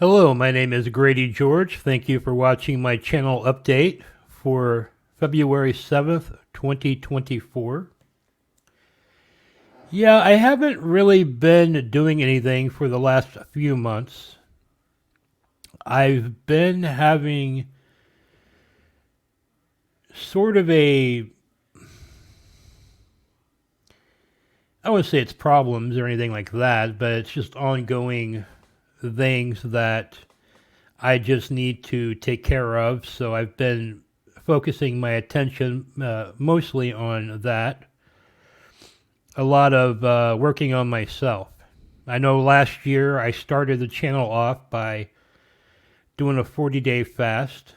Hello, my name is Grady George. Thank you for watching my channel update for February 7th, 2024. Yeah, I haven't really been doing anything for the last few months. I've been having sort of I wouldn't say it's problems or anything like that, but it's just ongoing things that I just need to take care of. So I've been focusing my attention mostly on that. A lot of working on myself. I know last year I started the channel off by doing a 40-day fast.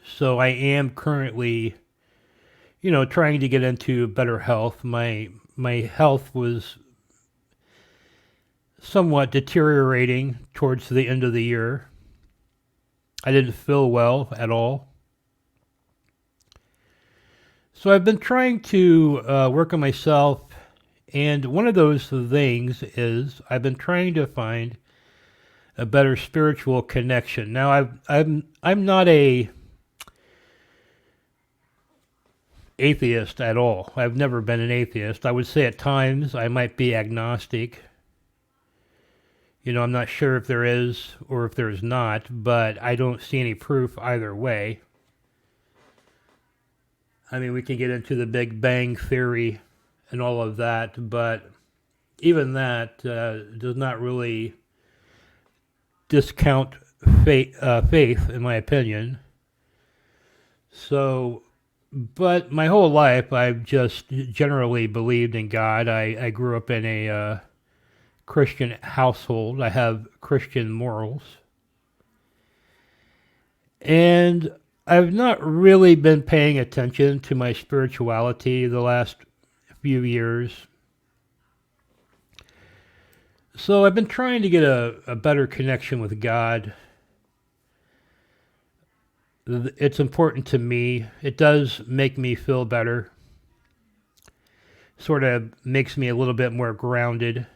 So I am currently, trying to get into better health. My health was somewhat deteriorating towards the end of the year. I didn't feel well at all. So I've been trying to work on myself, and one of those things is I've been trying to find a better spiritual connection. Now I'm not a atheist at all. I've never been an atheist. I would say at times I might be agnostic. I'm not sure if there is or if there's not, but I don't see any proof either way. I mean, we can get into the Big Bang Theory and all of that, but even that does not really discount faith, in my opinion. So, but my whole life, I've just generally believed in God. I grew up in a Christian household. I have Christian morals. And I've not really been paying attention to my spirituality the last few years. So I've been trying to get a better connection with God. It's important to me. It does make me feel better. Sort of makes me a little bit more grounded.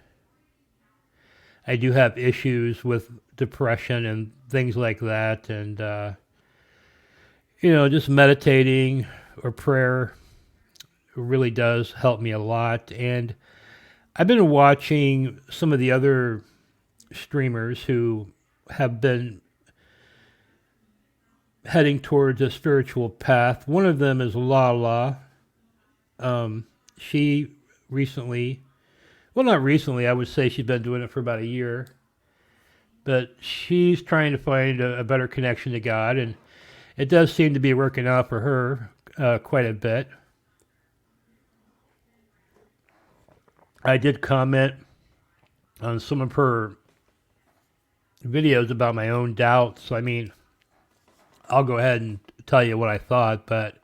I do have issues with depression and things like that. And, just meditating or prayer really does help me a lot. And I've been watching some of the other streamers who have been heading towards a spiritual path. One of them is Lala. She recently, well, not recently, I would say she's been doing it for about a year, but she's trying to find a better connection to God, and it does seem to be working out for her quite a bit. I did comment on some of her videos about my own doubts. I mean, I'll go ahead and tell you what I thought, but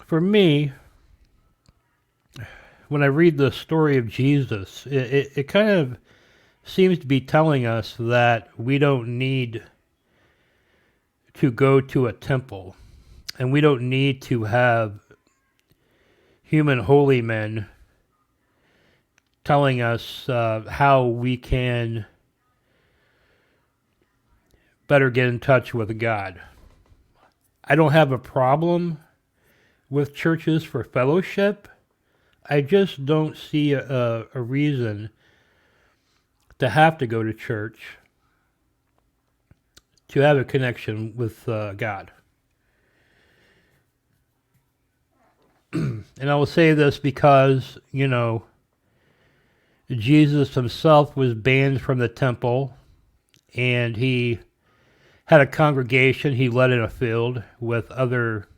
for me, when I read the story of Jesus, it kind of seems to be telling us that we don't need to go to a temple, and we don't need to have human holy men telling us how we can better get in touch with God. I don't have a problem with churches for fellowship. I just don't see a reason to have to go to church to have a connection with God. And I will say this because, Jesus himself was banned from the temple, and he had a congregation he led in a field with other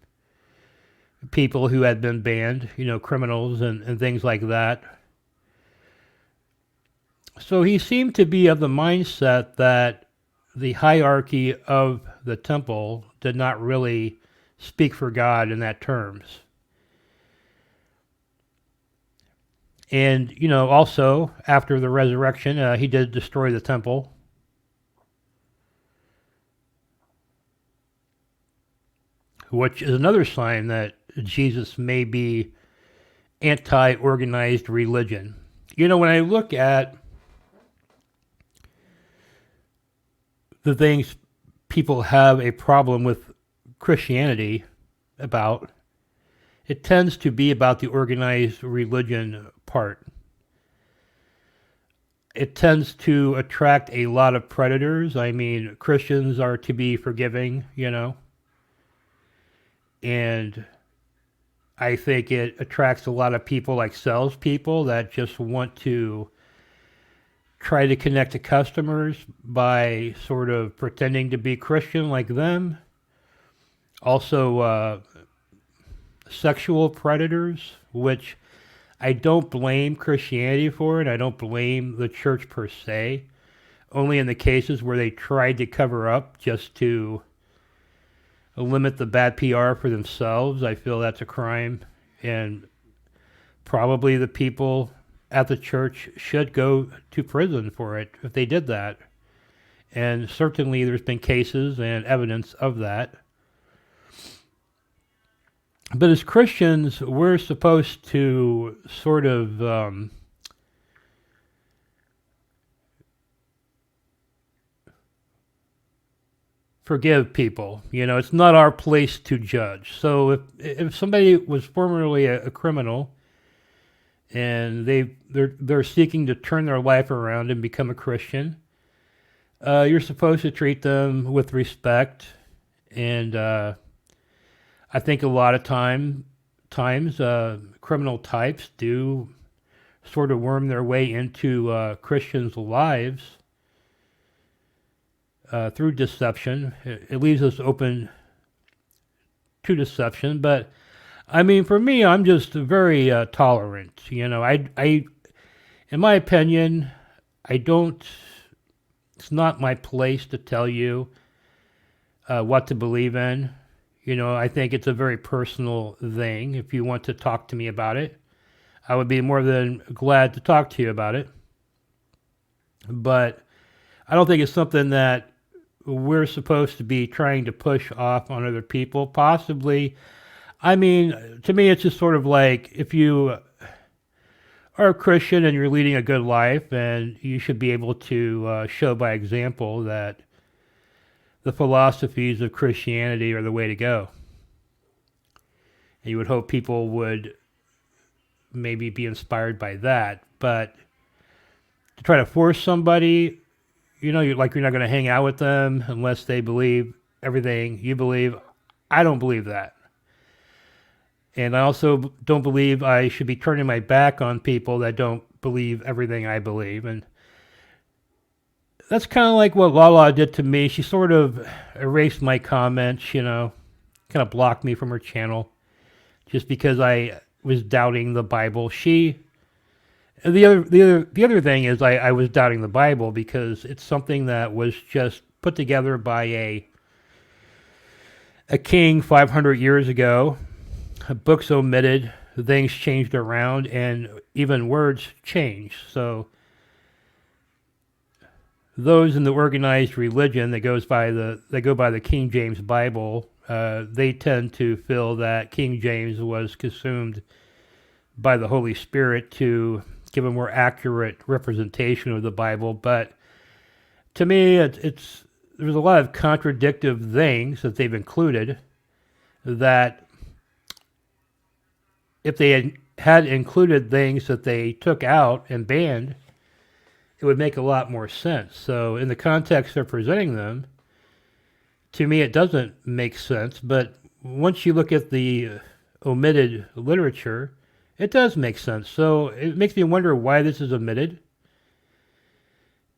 people who had been banned, criminals and things like that. So he seemed to be of the mindset that the hierarchy of the temple did not really speak for God in that terms. And, also, after the resurrection, he did destroy the temple. Which is another sign that Jesus may be anti-organized religion. When I look at the things people have a problem with Christianity about, it tends to be about the organized religion part. It tends to attract a lot of predators. I mean, Christians are to be forgiving, and I think it attracts a lot of people like salespeople that just want to try to connect to customers by sort of pretending to be Christian like them. Also, sexual predators, which I don't blame Christianity for, and I don't blame the church per se. Only in the cases where they tried to cover up just to limit the bad PR for themselves, I feel that's a crime. And probably the people at the church should go to prison for it if they did that. And certainly there's been cases and evidence of that. But as Christians, we're supposed to sort of forgive people. It's not our place to judge. So if somebody was formerly a criminal and they're seeking to turn their life around and become a Christian, you're supposed to treat them with respect. And I think a lot of times criminal types do sort of worm their way into Christians' lives through deception. It leaves us open to deception. But I mean, for me, I'm just very tolerant. I, in my opinion, I don't. It's not my place to tell you what to believe in. I think it's a very personal thing. If you want to talk to me about it, I would be more than glad to talk to you about it. But I don't think it's something that we're supposed to be trying to push off on other people. Possibly, I mean, to me, it's just sort of like if you are a Christian and you're leading a good life, and you should be able to show by example that the philosophies of Christianity are the way to go. And you would hope people would maybe be inspired by that. But to try to force somebody, you're not going to hang out with them unless they believe everything you believe. I don't believe that. And I also don't believe I should be turning my back on people that don't believe everything I believe. And that's kind of like what Lala did to me. She sort of erased my comments, kind of blocked me from her channel just because I was doubting the Bible. The other thing is I was doubting the Bible because it's something that was just put together by a king 500 years ago. Books omitted, things changed around, and even words changed. So those in the organized religion that go by the King James Bible, they tend to feel that King James was consumed by the Holy Spirit to give a more accurate representation of the Bible. But to me, there's a lot of contradictive things that they've included that if they had included things that they took out and banned, it would make a lot more sense. So in the context of presenting them, to me it doesn't make sense. But once you look at the omitted literature, it does make sense. So it makes me wonder why this is omitted.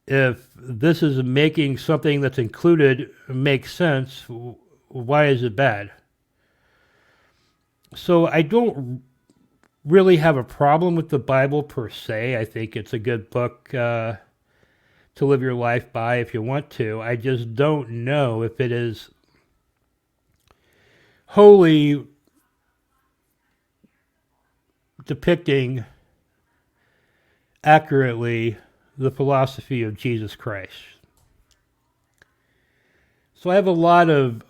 If this is making something that's included make sense, why is it bad? So I don't really have a problem with the Bible per se. I think it's a good book to live your life by if you want to. I just don't know if it is wholly depicting accurately the philosophy of Jesus Christ. So I have a lot of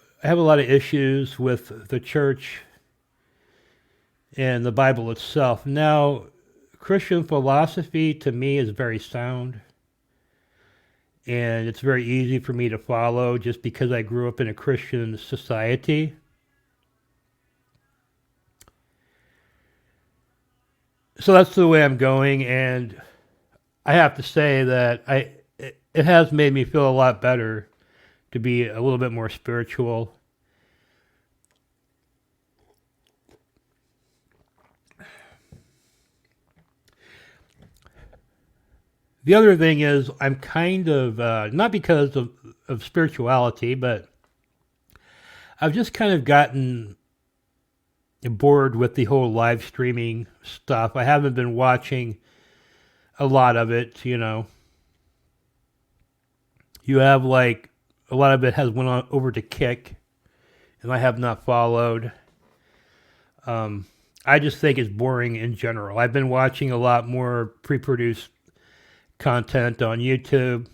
issues with the church and the Bible itself. Now, Christian philosophy to me is very sound. and it's very easy for me to follow just because I grew up in a Christian society. So that's the way I'm going, and I have to say that it has made me feel a lot better to be a little bit more spiritual. The other thing is, I'm kind of, not because of spirituality, but I've just kind of gotten bored with the whole live streaming stuff. I haven't been watching a lot of it, you know. You have like, a lot of it has went on over to Kick, and I have not followed. Um, I just think it's boring in general. I've been watching a lot more pre-produced content on YouTube,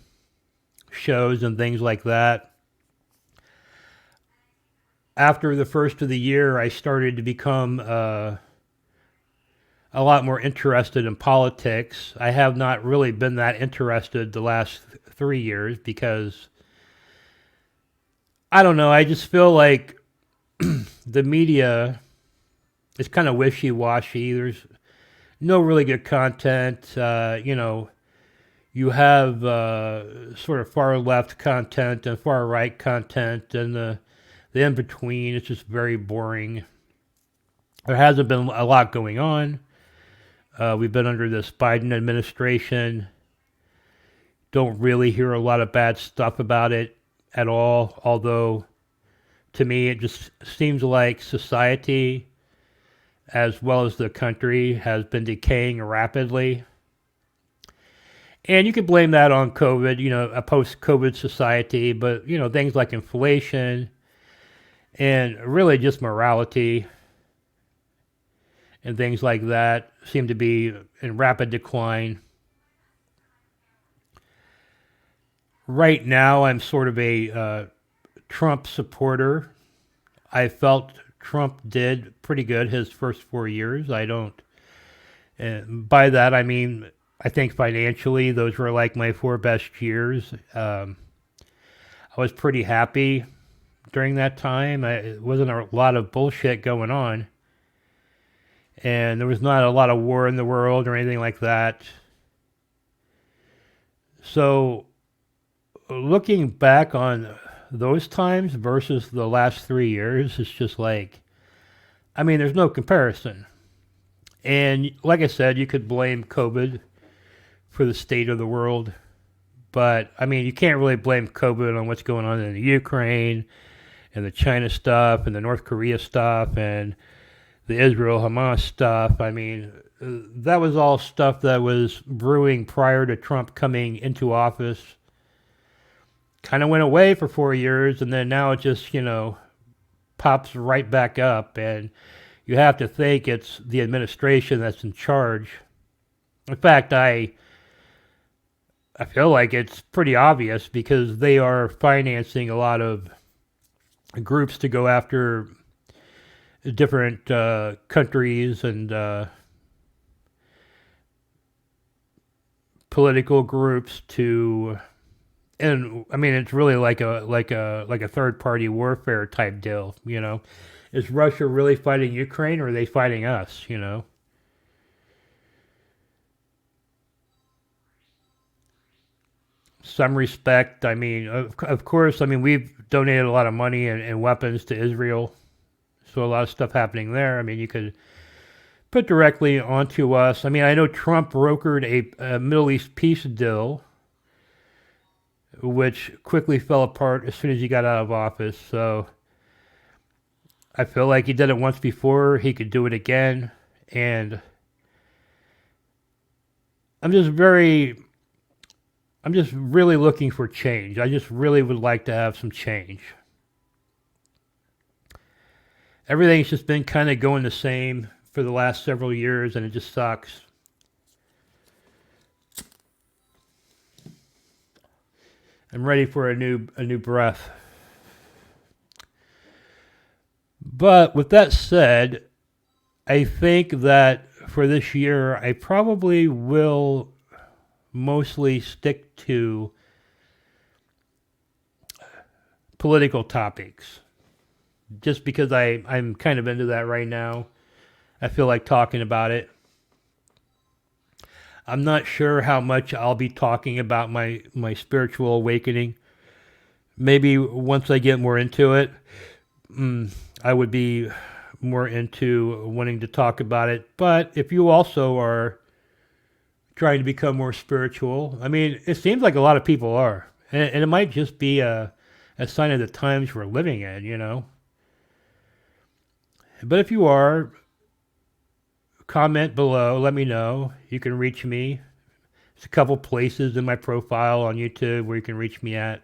shows and things like that. After the first of the year, I started to become a lot more interested in politics. I have not really been that interested the last 3 years because I don't know. I just feel like the media is kind of wishy-washy. There's no really good content. You know, you have sort of far left content and far right content, and the in between is just very boring. There hasn't been a lot going on. We've been under this Biden administration. Don't really hear a lot of bad stuff about it at all, although to me it just seems like society as well as the country has been decaying rapidly. And you could blame that on COVID, you know, a post-COVID society, but, you know, things like inflation and really just morality and things like that seem to be in rapid decline. Right now, I'm sort of a Trump supporter. I felt Trump did pretty good his first 4 years. I don't, and by that I mean, I think financially, those were like my four best years. I was pretty happy during that time. It wasn't a lot of bullshit going on, and there was not a lot of war in the world or anything like that. So, looking back on those times versus the last 3 years, it's just like, I mean, there's no comparison. And like I said, you could blame COVID for the state of the world. But, I mean, you can't really blame COVID on what's going on in the Ukraine and the China stuff and the North Korea stuff and the Israel-Hamas stuff. I mean, that was all stuff that was brewing prior to Trump coming into office. Kind of went away for 4 years, and then now it just, you know, pops right back up. And you have to think it's the administration that's in charge. In fact, I feel like it's pretty obvious because they are financing a lot of groups to go after different countries and political groups to, and I mean it's really like a third party warfare type deal. You know, is Russia really fighting Ukraine or are they fighting us? You know. Some respect. I mean, of course, I mean, we've donated a lot of money and weapons to Israel. So a lot of stuff happening there. I mean, you could put directly onto us. I mean, I know Trump brokered a Middle East peace deal, which quickly fell apart as soon as he got out of office. So I feel like he did it once before. He could do it again. And I'm just very I'm just really looking for change. I just really would like to have some change. Everything's just been kind of going the same for the last several years, and it just sucks. I'm ready for a new breath. But with that said, I think that for this year, I probably will mostly stick to political topics. Just because I'm kind of into that right now. I feel like talking about it. I'm not sure how much I'll be talking about my spiritual awakening. Maybe once I get more into it, I would be more into wanting to talk about it. But if you also are trying to become more spiritual, I mean, it seems like a lot of people are. And it might just be a sign of the times we're living in, you know. But if you are, comment below, let me know. You can reach me. There's a couple places in my profile on YouTube where you can reach me at.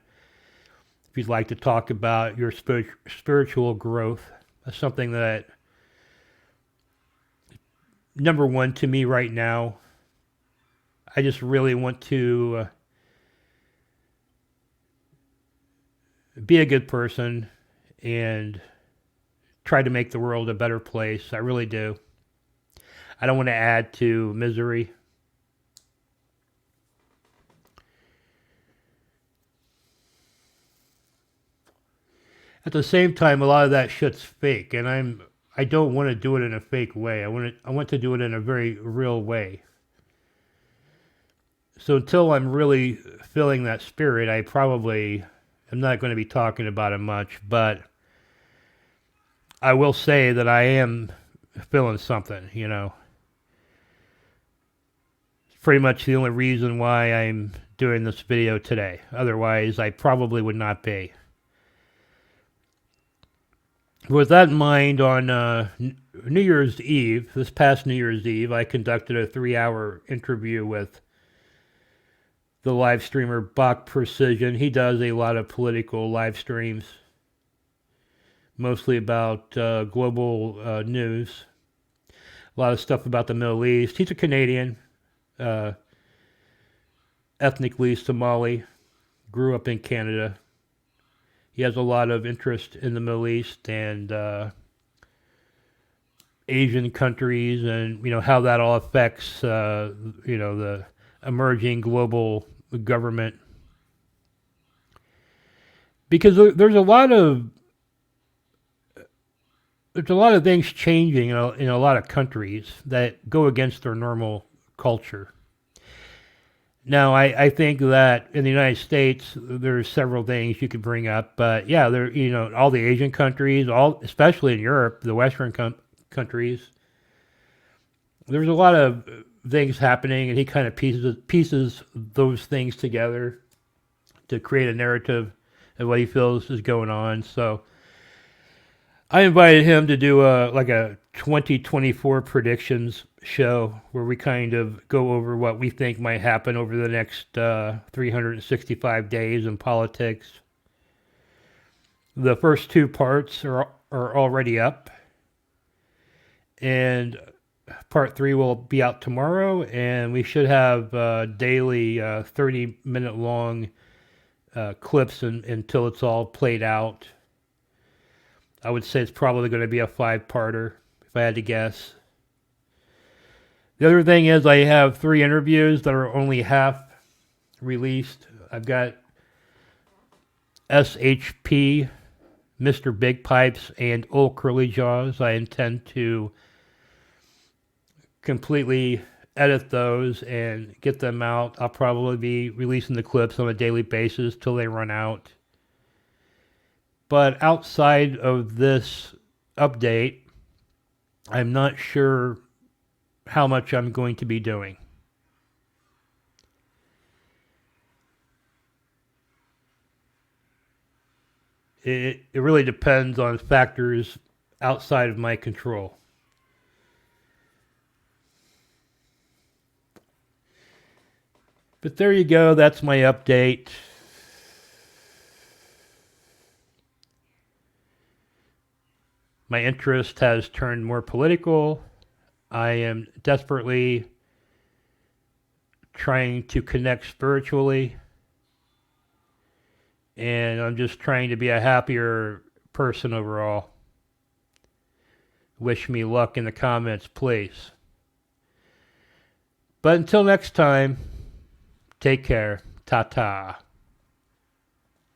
If you'd like to talk about your spiritual growth, that's something that, number one to me right now, I just really want to be a good person and try to make the world a better place. I really do. I don't want to add to misery. At the same time, a lot of that shit's fake, and I don't want to do it in a fake way. I want to do it in a very real way. So until I'm really feeling that spirit, I probably am not going to be talking about it much, but I will say that I am feeling something, you know. It's pretty much the only reason why I'm doing this video today. Otherwise, I probably would not be. With that in mind, on New Year's Eve, this past New Year's Eve, I conducted a 3-hour interview with the live streamer Boq Precision. He does a lot of political live streams, mostly about global news. A lot of stuff about the Middle East. He's a Canadian, ethnically Somali, grew up in Canada. He has a lot of interest in the Middle East and Asian countries, and you know how that all affects you know the emerging global government. Because there's a lot of things changing in a lot of countries that go against their normal culture. Now, I think that in the United States, there's several things you could bring up, but yeah, there, you know, all the Asian countries, especially in Europe, the Western countries, there's a lot of things happening, and he kind of pieces those things together to create a narrative of what he feels is going on. So I invited him to do a 2024 predictions show where we kind of go over what we think might happen over the next 365 days in politics. The first 2 parts are already up, and part 3 will be out tomorrow, and we should have daily 30-minute long clips until it's all played out. I would say it's probably going to be a 5-parter, if I had to guess. The other thing is I have 3 interviews that are only half released. I've got SHP, Mr. Big Pipes, and Old Curly Jaws. I intend to completely edit those and get them out. I'll probably be releasing the clips on a daily basis till they run out. But outside of this update, I'm not sure how much I'm going to be doing. It really depends on factors outside of my control. But there you go, that's my update. My interest has turned more political. I am desperately trying to connect spiritually. And I'm just trying to be a happier person overall. Wish me luck in the comments, please. But until next time, take care. Ta-ta.